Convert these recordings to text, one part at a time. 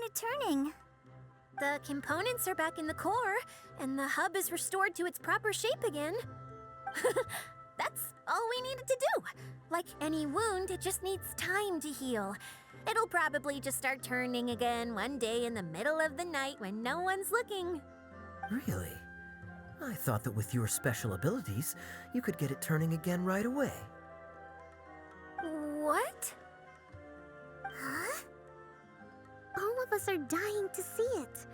started turning. The components are back in the core, and the hub is restored to its proper shape again. That's all we needed to do. Like any wound, it just needs time to heal. It'll probably just start turning again one day in the middle of the night when no one's looking. Really? I thought that with your special abilities, you could get it turning again right away. What? Huh? All of us are dying to see it.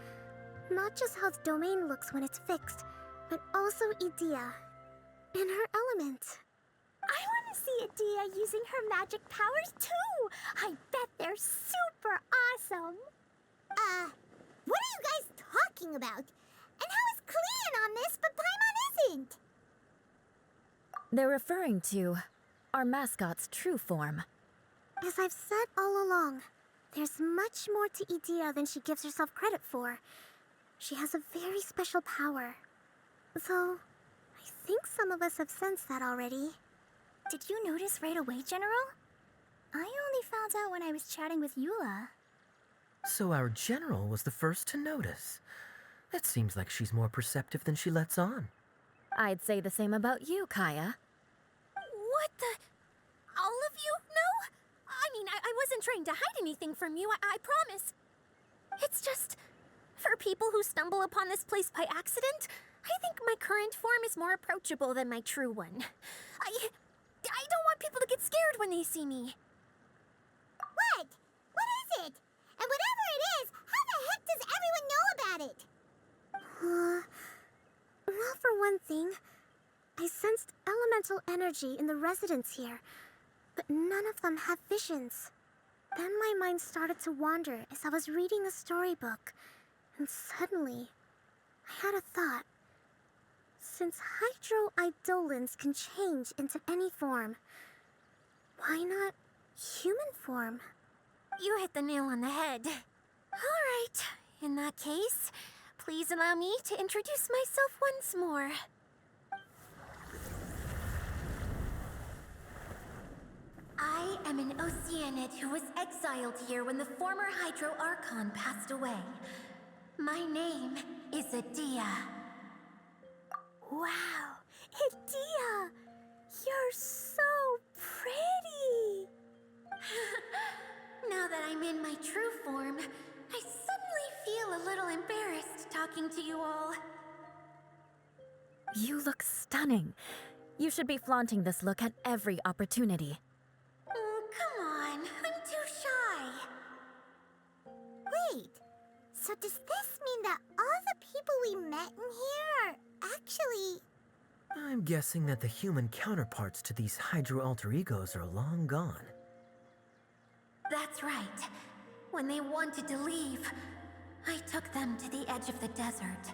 Not just how the domain looks when it's fixed, but also Edea. In her element. I want to see Edea using her magic powers too! I bet they're super awesome! What are you guys talking about? And how is Kleon on this, but Paimon isn't? They're referring to our mascot's true form. As I've said all along, there's much more to Edea than she gives herself credit for. She has a very special power. Though, I think some of us have sensed that already. Did you notice right away, General? I only found out when I was chatting with Eula. So our general was the first to notice. It seems like she's more perceptive than she lets on. I'd say the same about you, Kaya. What the? All of you? No? I mean, I wasn't trying to hide anything from you, I promise. It's just, for people who stumble upon this place by accident, I think my current form is more approachable than my true one. I don't want people to get scared when they see me. What? What is it? And whatever it is, how the heck does everyone know about it? Well, for one thing, I sensed elemental energy in the residents here, but none of them have visions. Then my mind started to wander as I was reading a storybook, and suddenly, I had a thought. Since hydro-eidolons can change into any form, why not human form? You hit the nail on the head. All right, in that case, please allow me to introduce myself once more. I am an Oceanid who was exiled here when the former Hydro Archon passed away. My name is Edea. Wow, Edea! You're so pretty! Now that I'm in my true form, I suddenly feel a little embarrassed talking to you all. You look stunning. You should be flaunting this look at every opportunity. Oh, come on. I'm too shy. Wait, so does this mean that all the people we met in here are actually... I'm guessing that the human counterparts to these Hydro alter egos are long gone. That's right. When they wanted to leave, I took them to the edge of the desert.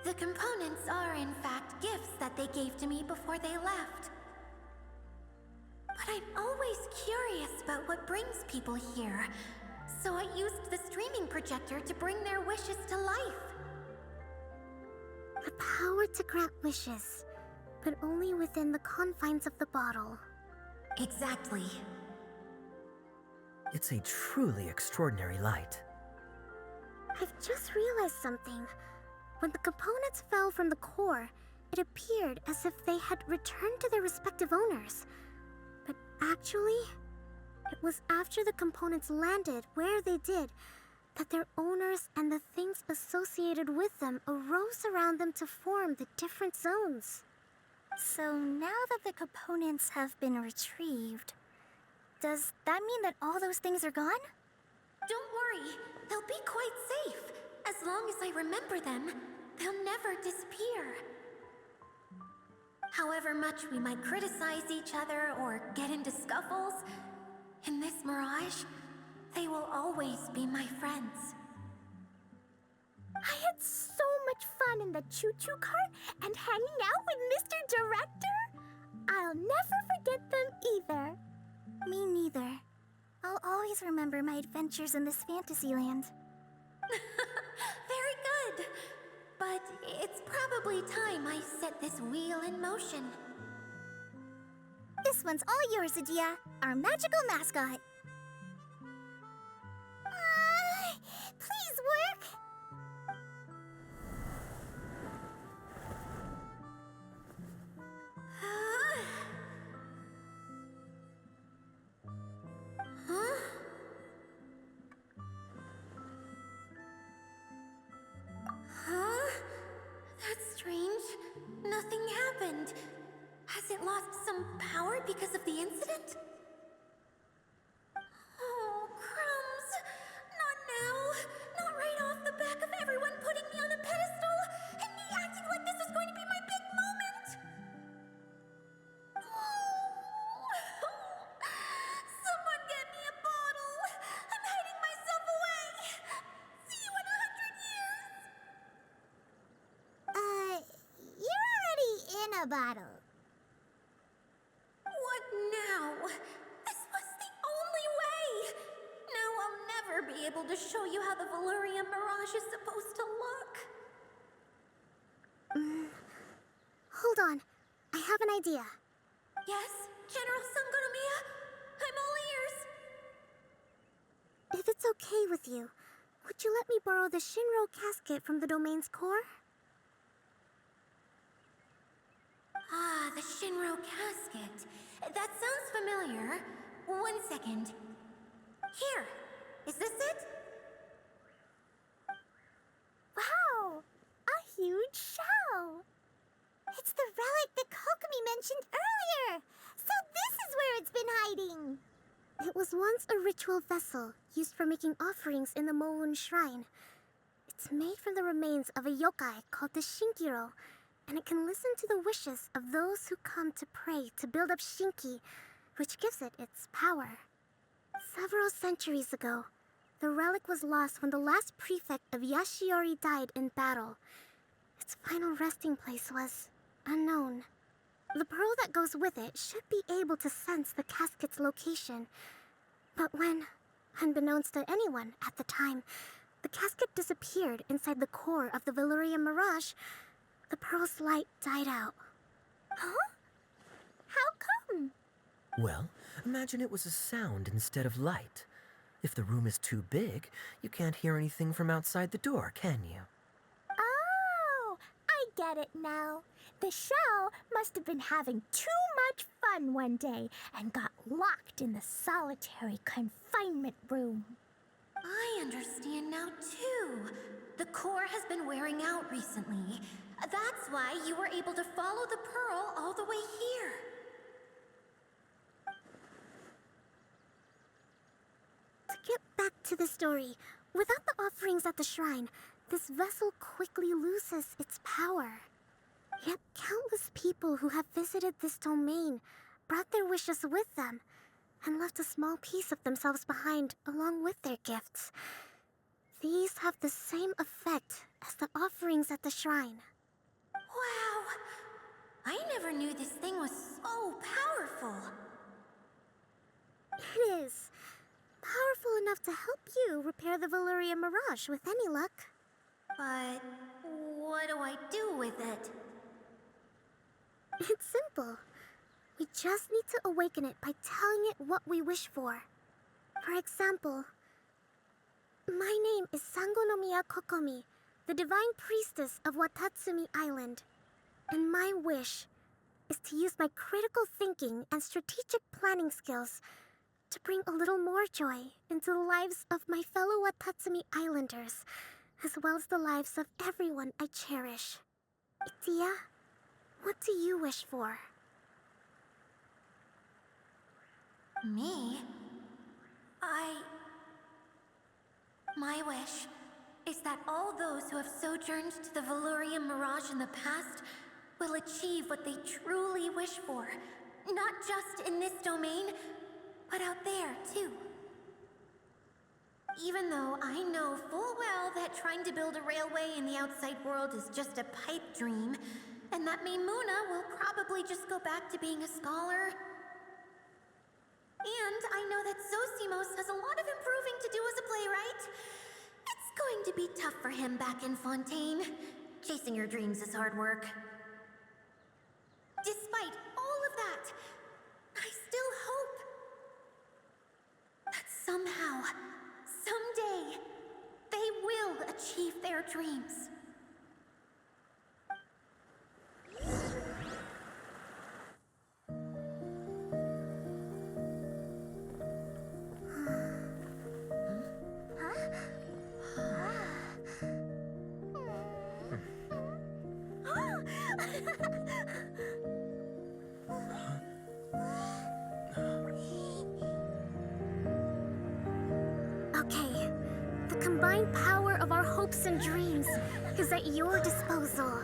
The components are, in fact, gifts that they gave to me before they left. But I'm always curious about what brings people here, so I used the streaming projector to bring their wishes to life. The power to grant wishes, but only within the confines of the bottle. Exactly. It's a truly extraordinary light. I've just realized something. When the components fell from the core, it appeared as if they had returned to their respective owners. But actually, it was after the components landed where they did that their owners and the things associated with them arose around them to form the different zones. So now that the components have been retrieved, does that mean that all those things are gone? Don't worry, they'll be quite safe. As long as I remember them, they'll never disappear. However much we might criticize each other or get into scuffles, in this mirage, they will always be my friends. I had so much fun in the choo-choo cart and hanging out with Mr. Director. I'll never forget them either. Me neither. I'll always remember my adventures in this fantasy land. Very good. But it's probably time I set this wheel in motion. This one's all yours, Edea, our magical mascot. power because of the incident? Oh, crumbs. Not now. Not right off the back of everyone putting me on a pedestal and me acting like this was going to be my big moment. Someone get me a bottle. I'm hiding myself away. See you in 100 years. You're already in a bottle. What now? This was the only way. Now I'll never be able to show you how the Valurian Mirage is supposed to look. Hold on. I have an idea. Yes, General Sangonomiya? I'm all ears. If it's okay with you, would you let me borrow the Shinro casket from the domain's core? Ah, the Shinro casket. That sounds familiar. 1 second. Here. Is this it? Wow! A huge shell! It's the relic that Kokomi mentioned earlier! So this is where it's been hiding! It was once a ritual vessel used for making offerings in the Moon Shrine. It's made from the remains of a yokai called the Shinkiro, and it can listen to the wishes of those who come to pray to build up Shinki, which gives it its power. Several centuries ago, the relic was lost when the last prefect of Yashiori died in battle. Its final resting place was unknown. The pearl that goes with it should be able to sense the casket's location. But when, unbeknownst to anyone at the time, the casket disappeared inside the core of the Valurian Mirage, the pearl's light died out. Huh? How come? Well, imagine it was a sound instead of light. If the room is too big, you can't hear anything from outside the door, can you? Oh, I get it now. The shell must have been having too much fun one day and got locked in the solitary confinement room. I understand now, too. The core has been wearing out recently. That's why you were able to follow the pearl all the way here. To get back to the story, without the offerings at the shrine, this vessel quickly loses its power. Yet countless people who have visited this domain brought their wishes with them and left a small piece of themselves behind along with their gifts. These have the same effect as the offerings at the shrine. Wow! I never knew this thing was so powerful. It is. Powerful enough to help you repair the Valurian Mirage with any luck. But what do I do with it? It's simple. We just need to awaken it by telling it what we wish for. For example, my name is Sangonomiya Kokomi, the divine priestess of Watatsumi Island. And my wish is to use my critical thinking and strategic planning skills to bring a little more joy into the lives of my fellow Watatsumi Islanders, as well as the lives of everyone I cherish. Itia, what do you wish for? Me? My wish is that all those who have sojourned to the Valurian Mirage in the past will achieve what they truly wish for. Not just in this domain, but out there, too. Even though I know full well that trying to build a railway in the outside world is just a pipe dream, and that Maimuna will probably just go back to being a scholar. And I know that Zosimos has a lot of improving to do as a playwright. It's going to be tough for him back in Fontaine. Chasing your dreams is hard work. Despite all of that, I still hope that somehow, someday, they will achieve their dreams. combined power of our hopes and dreams is at your disposal.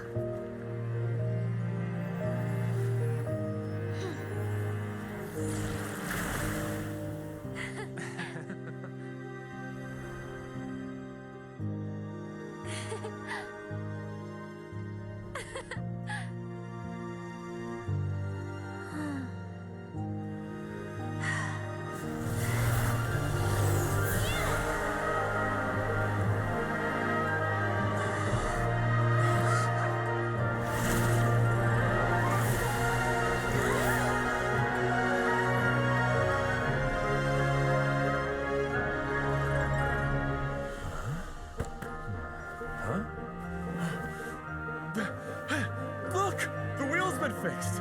Look! The wheel's been fixed!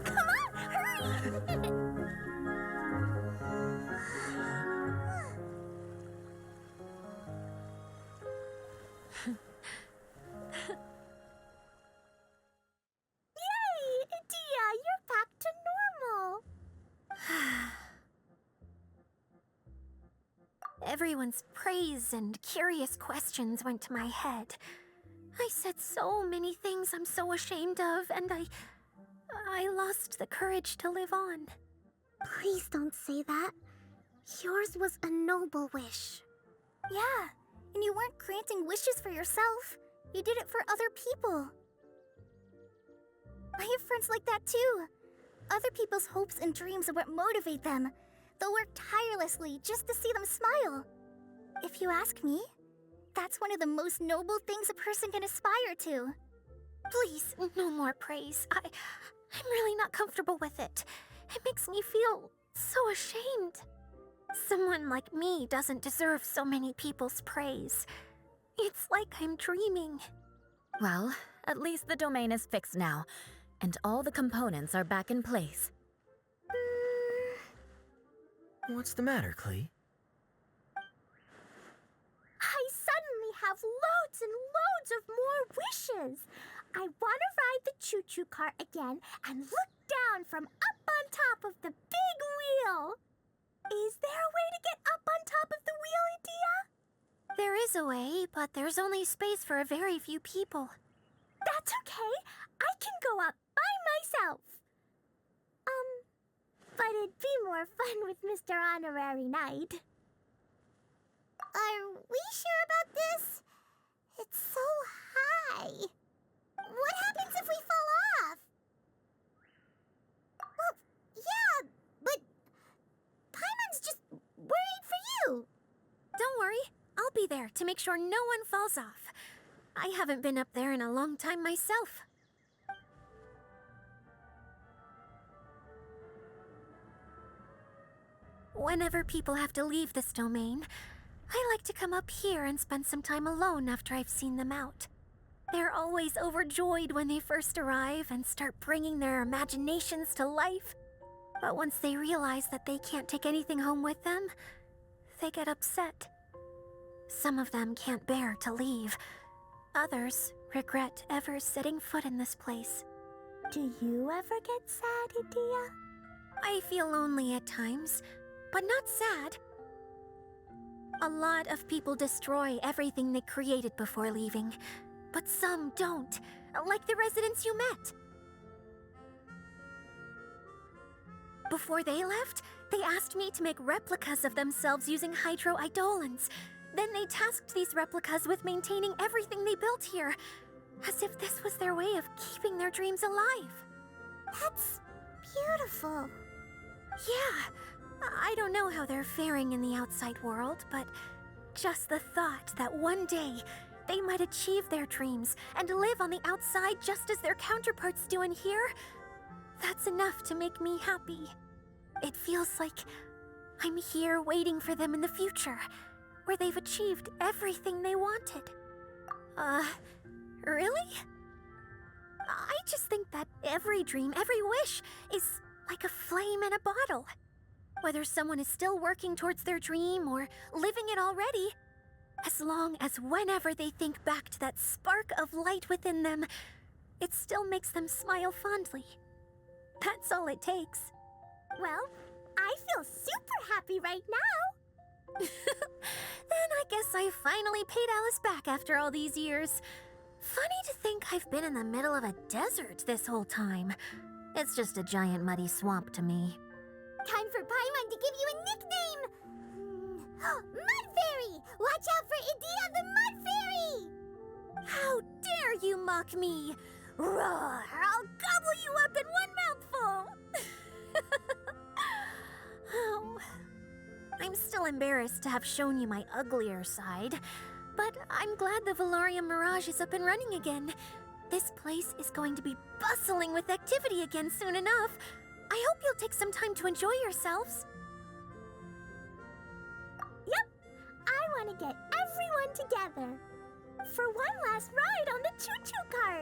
Come on, hurry! Yay! Dia, you're back to normal. Everyone's praise and curious questions went to my head. I said so many things I'm so ashamed of, and I lost the courage to live on. Please don't say that. Yours was a noble wish. Yeah, and you weren't granting wishes for yourself. You did it for other people. I have friends like that too. Other people's hopes and dreams are what motivate them. They'll work tirelessly just to see them smile. If you ask me, that's one of the most noble things a person can aspire to. Please, no more praise. I'm really not comfortable with it. It makes me feel so ashamed. Someone like me doesn't deserve so many people's praise. It's like I'm dreaming. Well, at least the domain is fixed now, and all the components are back in place. What's the matter, Klee? I suddenly have loads and loads of more wishes. I want to ride the choo-choo cart again and look down from up on top of the big wheel. Is there a way to get up on top of the wheel, Adia? There is a way, but there's only space for a very few people. That's okay. I can go up by myself. But it'd be more fun with Mr. Honorary Knight. Are we sure about this? It's so high. What happens if we fall off? Well, yeah, but Paimon's just worried for you. Don't worry, I'll be there to make sure no one falls off. I haven't been up there in a long time myself. Whenever people have to leave this domain, I like to come up here and spend some time alone after I've seen them out. They're always overjoyed when they first arrive and start bringing their imaginations to life. But once they realize that they can't take anything home with them, they get upset. Some of them can't bear to leave. Others regret ever setting foot in this place. Do you ever get sad, Adia? I feel lonely at times, but not sad. A lot of people destroy everything they created before leaving, but some don't, like the residents you met. Before they left, they asked me to make replicas of themselves using hydro-eidolons. Then they tasked these replicas with maintaining everything they built here, as if this was their way of keeping their dreams alive. That's beautiful. Yeah, I don't know how they're faring in the outside world, but just the thought that one day they might achieve their dreams and live on the outside just as their counterparts do in here That's enough to make me happy. It feels like I'm here waiting for them in the future, where they've achieved everything they wanted. Really? I just think that every dream, every wish, is like a flame in a bottle. Whether someone is still working towards their dream or living it already, as long as whenever they think back to that spark of light within them, it still makes them smile fondly. That's all it takes. Well, I feel super happy right now. Then I guess I finally paid Alice back after all these years. Funny to think I've been in the middle of a desert this whole time. It's just a giant muddy swamp to me. Time for Paimon to give you a nickname! Mud Fairy! Watch out for Idia the Mud Fairy! How dare you mock me! Roar! I'll gobble you up in one mouthful! Oh, I'm still embarrassed to have shown you my uglier side, but I'm glad the Valorium Mirage is up and running again. This place is going to be bustling with activity again soon enough. I hope you'll take some time to enjoy yourselves. Yep, I want to get everyone together for one last ride on the choo-choo cart.